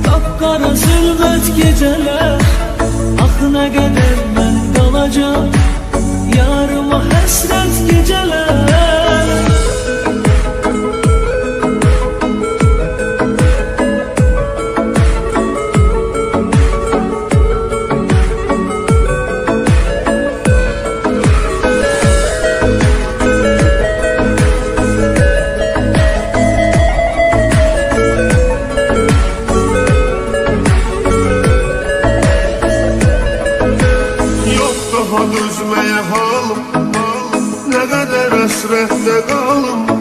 Kapkara zülmət geceler, ah ne kadar ben kalacağım yarıma həsrət geceler. Daha düzmeye halım, ne kadar hasrette kaldım.